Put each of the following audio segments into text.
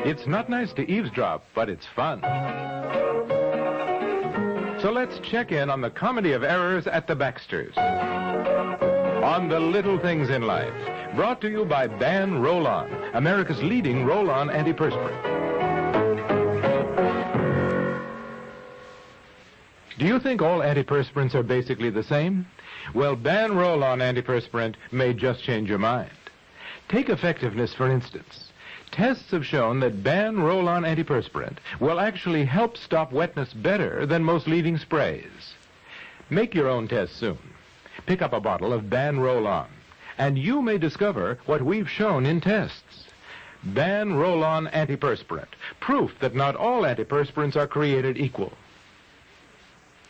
It's not nice to eavesdrop, but it's fun. So let's check in on the comedy of errors at the Baxters. On the little things in life. Brought to you by Ban Roll-On, America's leading roll-on antiperspirant. Do you think all antiperspirants are basically the same? Well, Ban Roll-On antiperspirant may just change your mind. Take effectiveness, for instance. Tests have shown that Ban Roll-On antiperspirant will actually help stop wetness better than most leading sprays. Make your own test soon. Pick up a bottle of Ban Roll-On, and you may discover what we've shown in tests. Ban Roll-On antiperspirant, proof that not all antiperspirants are created equal.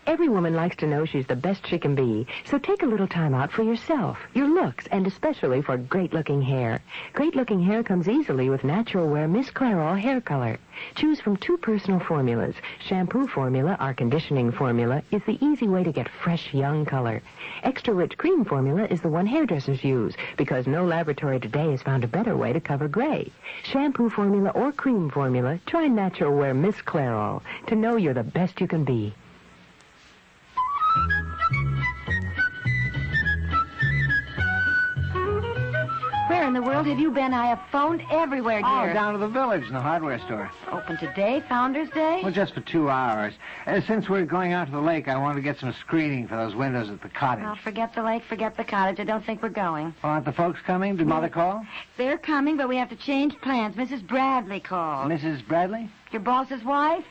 Every woman likes to know she's the best she can be, so take a little time out for yourself, your looks, and especially for great-looking hair. Great-looking hair comes easily with Natural Wear Miss Clairol hair color. Choose from 2 personal formulas. Shampoo formula, our conditioning formula, is the easy way to get fresh, young color. Extra rich cream formula is the one hairdressers use, because no laboratory today has found a better way to cover gray. Shampoo formula or cream formula, try Natural Wear Miss Clairol to know you're the best you can be. Where in the world have you been? I have phoned everywhere, dear. Oh, down to the village in the hardware store. Open today, Founder's Day? Well, just for 2 hours. Since we're going out to the lake, I want to get some screening for those windows at the cottage. Well, forget the lake, forget the cottage. I don't think we're going. Oh, aren't the folks coming? Did Mother call? They're coming, but we have to change plans. Mrs. Bradley called. Mrs. Bradley? Your boss's wife?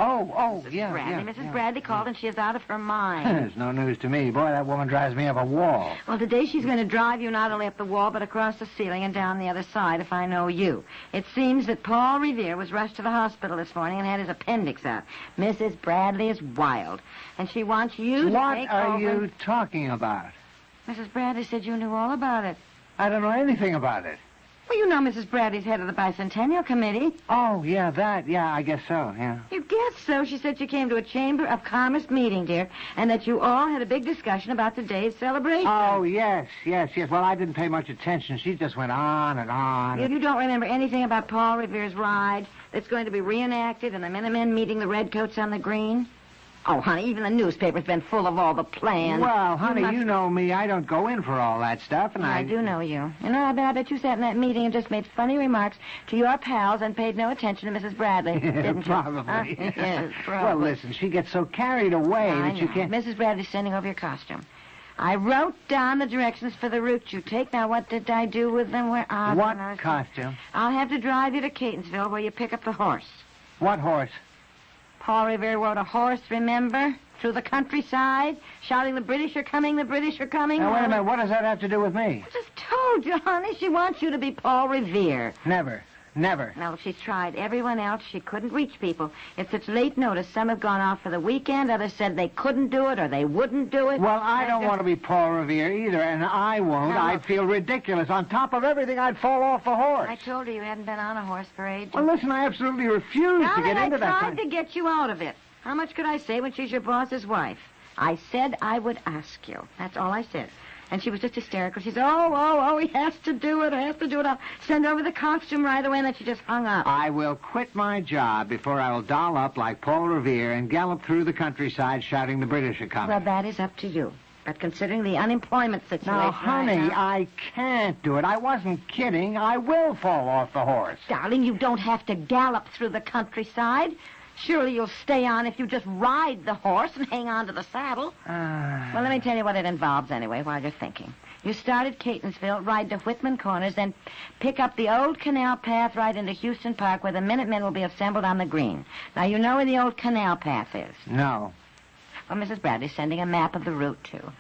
Oh, Mrs. yeah, Bradley. yeah. Mrs. Bradley called, and she is out of her mind. It's no news to me. Boy, that woman drives me up a wall. Well, today she's going to drive you not only up the wall, but across the ceiling and down the other side, if I know you. It seems that Paul Revere was rushed to the hospital this morning and had his appendix out. Mrs. Bradley is wild, and she wants you to What take are over. you talking about? Mrs. Bradley said you knew all about it. I don't know anything about it. Well, you know Mrs. Bradley's head of the Bicentennial Committee. Oh, yeah, that. Yeah, I guess so, yeah. You guess so. She said you came to a Chamber of Commerce meeting, dear, and that you all had a big discussion about today's celebration. Oh, yes. Well, I didn't pay much attention. She just went on and on. You don't remember anything about Paul Revere's ride that's going to be reenacted and the Minutemen meeting the Redcoats on the green? Oh, honey, even the newspaper's been full of all the plans. Well, honey, you know me. I don't go in for all that stuff, and I do know you. You know, I bet you sat in that meeting and just made funny remarks to your pals and paid no attention to Mrs. Bradley, didn't you? Probably. Yes, probably. Well, listen, she gets so carried away that you can't... Mrs. Bradley's sending over your costume. I wrote down the directions for the route you take. Now, what did I do with them? What costume? I'll have to drive you to Catonsville where you pick up the horse. What horse? Paul Revere rode a horse, remember? Through the countryside, shouting, "The British are coming, the British are coming." Now, wait a minute. What does that have to do with me? I just told you, honey. She wants you to be Paul Revere. Never. Now, she's tried everyone else. She couldn't reach people. It's such late notice. Some have gone off for the weekend. Others said they couldn't do it or they wouldn't do it. Well, I don't want to be Paul Revere either, and I won't. Now, I'd feel ridiculous. On top of everything, I'd fall off the horse. I told her you hadn't been on a horse for ages. Well, listen, I absolutely refuse to get into that. I tried to get you out of it. How much could I say when she's your boss's wife? I said I would ask you. That's all I said. And she was just hysterical. She said, oh, he has to do it. I'll send over the costume right away. And then she just hung up. I will quit my job before I will doll up like Paul Revere and gallop through the countryside shouting the British are coming. Well, that is up to you. But considering the unemployment situation... Now, honey, right now, I can't do it. I wasn't kidding. I will fall off the horse. Darling, you don't have to gallop through the countryside. Surely you'll stay on if you just ride the horse and hang on to the saddle. Well, let me tell you what it involves anyway while you're thinking. You start at Catonsville, ride to Whitman Corners, then pick up the old canal path right into Houston Park where the Minutemen will be assembled on the green. Now, you know where the old canal path is? No. Well, Mrs. Bradley's sending a map of the route, too.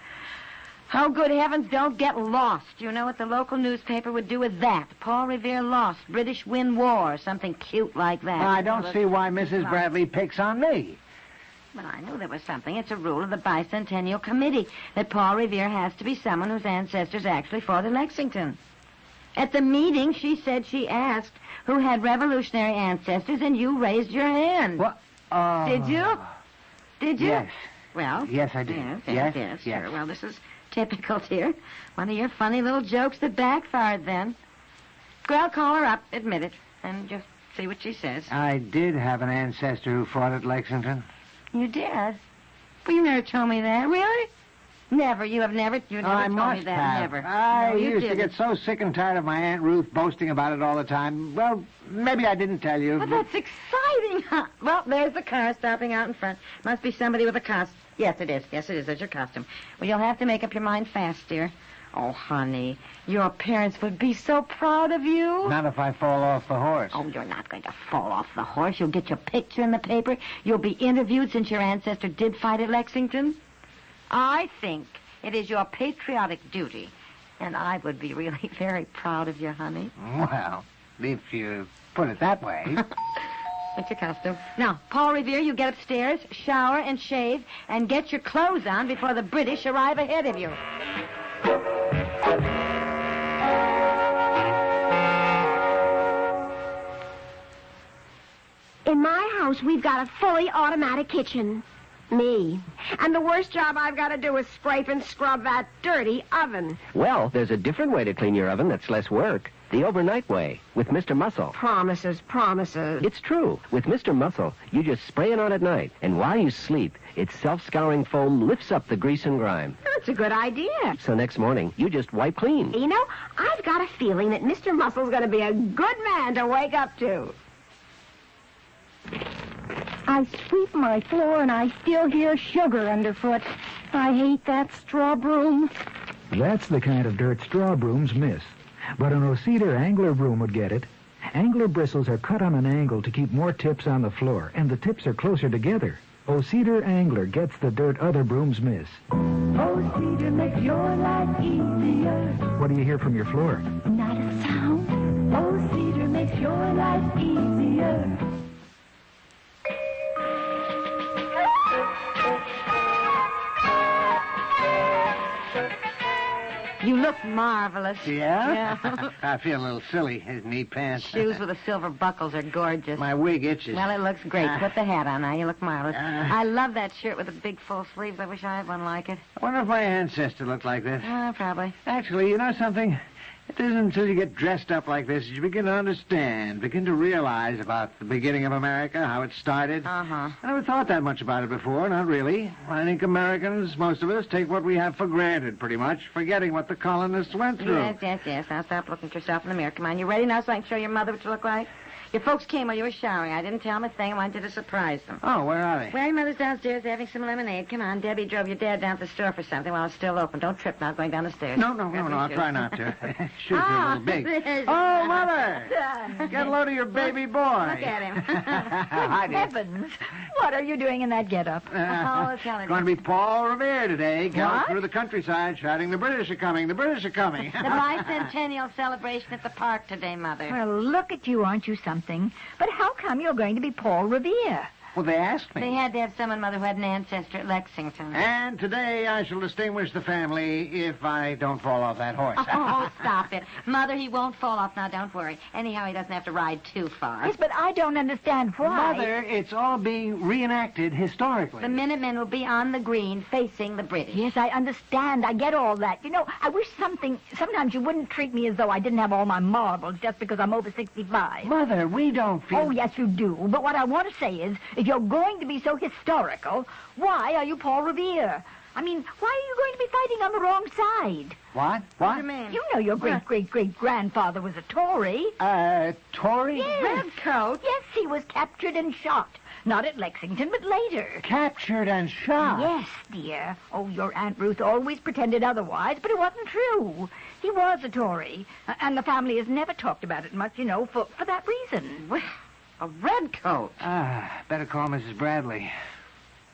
Oh, good heavens, don't get lost. You know what the local newspaper would do with that? Paul Revere lost, British win war, something cute like that. I don't see why Mrs. Bradley picks on me. Well, I knew there was something. It's a rule of the Bicentennial Committee that Paul Revere has to be someone whose ancestors actually fought in Lexington. At the meeting, she said she asked who had revolutionary ancestors, and you raised your hand. What? Did you? Did you? Yes. Well? Yes, I did. Yes. Sure. Well, this is typical, dear. One of your funny little jokes that backfired then. Well, call her up, admit it, and just See what she says. I did have an ancestor who fought at Lexington. You did? But you never told me that. Really? Never. You never I told must me that. have. Never. I No, you used to didn't. get so sick and tired of my Aunt Ruth boasting about it all the time. Well, maybe I didn't tell you. But that's exciting, huh? Well, there's the car stopping out in front. Must be somebody with a costume. Yes, it is. Yes, it is. There's your costume. Well, you'll have to make up your mind fast, dear. Oh, honey, your parents would be so proud of you. Not if I fall off the horse. Oh, you're not going to fall off the horse. You'll get your picture in the paper. You'll be interviewed since your ancestor did fight at Lexington. I think it is your patriotic duty, and I would be really very proud of you, honey. Well, if you put it that way. That's your costume. Now, Paul Revere, you get upstairs, shower and shave, and get your clothes on before the British arrive ahead of you. In my house, we've got a fully automatic kitchen. Me. And the worst job I've got to do is scrape and scrub that dirty oven. Well, there's a different way to clean your oven that's less work. The overnight way, with Mr. Muscle. Promises, promises. It's true. With Mr. Muscle, you just spray it on at night, and while you sleep, its self-scouring foam lifts up the grease and grime. That's a good idea. So next morning, you just wipe clean. You know, I've got a feeling that Mr. Muscle's going to be a good man to wake up to. I sweep my floor and I still hear sugar underfoot. I hate that straw broom. That's the kind of dirt straw brooms miss. But an O-Cedar angler broom would get it. Angler bristles are cut on an angle to keep more tips on the floor, and the tips are closer together. O-Cedar angler gets the dirt other brooms miss. O-Cedar makes your life easier. What do you hear from your floor? Not a sound. O-Cedar makes your life easier. You look marvelous. Yeah? Yeah. I feel a little silly. His knee pants. Shoes with the silver buckles are gorgeous. My wig itches. Well, it looks great. Put the hat on now. You look marvelous. I love that shirt with the big full sleeves. I wish I had one like it. I wonder if my ancestor looked like this. Probably. Actually, you know something? It isn't until you get dressed up like this that you begin to understand, begin to realize about the beginning of America, how it started. Uh-huh. I never thought that much about it before, not really. I think Americans, most of us, take what we have for granted, pretty much, forgetting what the colonists went through. Yes. Now stop looking at yourself in the mirror. Come on, you ready now so I can show your mother what you look like? Your folks came while you were showering. I didn't tell them a thing. I wanted to surprise them. Oh, where are they? Well, your mother's downstairs having some lemonade. Come on, Debbie drove your dad down to the store for something while it's still open. Don't trip now going down the stairs. No, Grab your I'll shoes. try not to. Shoes are a little big. there's- Oh, Mother! Get a load of your baby boy. Look at him. Hi, dear. Heavens, what are you doing in that getup? it's telling Going to be Paul Revere today, galloping What? through the countryside, shouting, "The British are coming! The British are coming!" The bicentennial celebration at the park today, Mother. Well, look at you, aren't you something? But how come you're going to be Paul Revere? Well, they asked me. They had to have someone, Mother, who had an ancestor at Lexington. And today I shall distinguish the family if I don't fall off that horse. Oh, stop it. Mother, he won't fall off now, don't worry. Anyhow, he doesn't have to ride too far. Yes, but I don't understand why. Mother, it's all being reenacted historically. The Minutemen will be on the green facing the British. Yes, I understand. I get all that. You know, I wish sometimes you wouldn't treat me as though I didn't have all my marbles just because I'm over 65. Mother, we don't feel... Oh, yes, you do. But what I want to say is, if you're going to be so historical, why are you Paul Revere? I mean, why are you going to be fighting on the wrong side? What? What do you mean? You know your great-great-great-grandfather was a Tory. Tory? Yes. Redcoat? Yes, he was captured and shot. Not at Lexington, but later. Captured and shot? Yes, dear. Oh, your Aunt Ruth always pretended otherwise, but it wasn't true. He was a Tory, and the family has never talked about it much, you know, for that reason. Well, a redcoat. Better call Mrs. Bradley.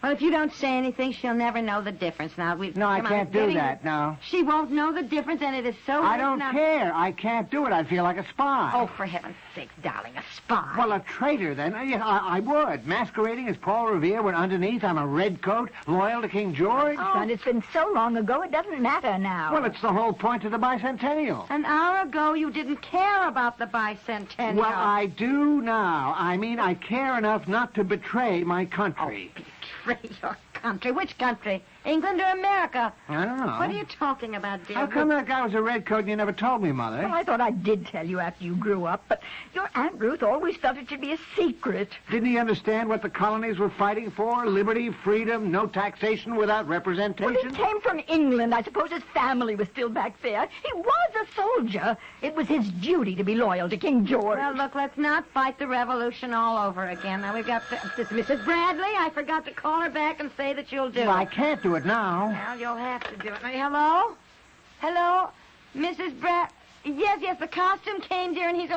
Well, if you don't say anything, she'll never know the difference. Now, No, I can't do that, no. She won't know the difference, and it is so... I don't now- care. I can't do it. I'd feel like a spy. Oh, for heaven's sakes, darling, a spy. Well, a traitor, then. Yes, I would. Masquerading as Paul Revere when underneath I'm a redcoat, loyal to King George. Oh, and it's been so long ago, it doesn't matter now. Well, it's the whole point of the bicentennial. An hour ago, you didn't care about the bicentennial. Well, I do now. I mean, I care enough not to betray my country. Betray your country. country? Which country? England or America? I don't know. What are you talking about, dear? How come that guy was a redcoat and you never told me, Mother? Well, I thought I did tell you after you grew up, but your Aunt Ruth always felt it should be a secret. Didn't he understand what the colonies were fighting for? Liberty, freedom, no taxation without Well, representation? he came from England. I suppose his family was still back there. He was a soldier. It was his duty to be loyal to King George. Well, look, let's not fight the revolution all over again. Now, we've got this Mrs. Bradley. I forgot to call her back and say that you'll do Well, it. I can't do it now. Well, you'll have to do it. Hello? Hello? Mrs. Yes, the costume came, dear, and he's...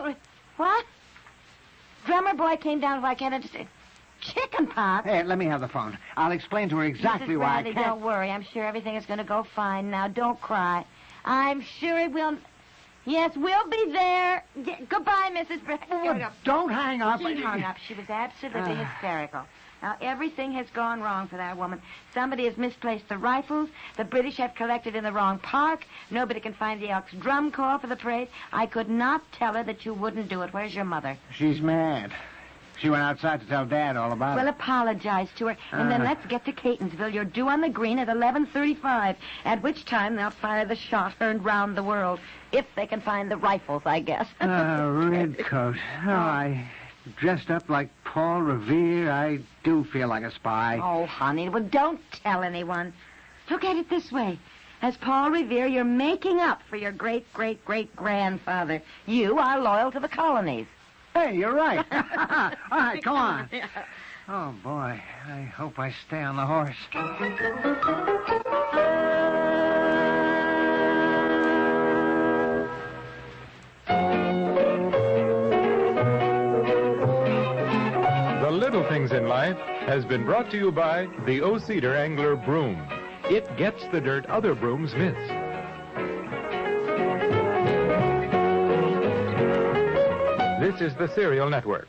What? Drummer boy came down, I can't understand. Chicken pox? Hey, let me have the phone. I'll explain to her exactly Mrs. why I Bradley, can't... don't worry. I'm sure everything is going to go fine now. Don't cry. I'm sure it will... Yes, we'll be there. Goodbye, Mrs. Bradley. Here we go. Don't hang up. She hung up. She was absolutely hysterical. Now, everything has gone wrong for that woman. Somebody has misplaced the rifles. The British have collected in the wrong park. Nobody can find the Elks drum corps for the parade. I could not tell her that you wouldn't do it. Where's your mother? She's mad. She went outside to tell Dad all about Well, it. apologize to her. And then let's get to Catonsville. You're due on the green at 11:35, at which time they'll fire the shot heard round the world. If they can find the rifles, I guess. Redcoat. Oh, I dressed up like Paul Revere. I do feel like a spy. Oh, honey, well, don't tell anyone. Look at it this way. As Paul Revere, you're making up for your great-great-great-grandfather. You are loyal to the colonies. Hey, you're right. All right, come on. Oh, boy. I hope I stay on the horse. The Little Things in Life has been brought to you by the O-Cedar Angler Broom. It gets the dirt other brooms miss. This is the Serial Network.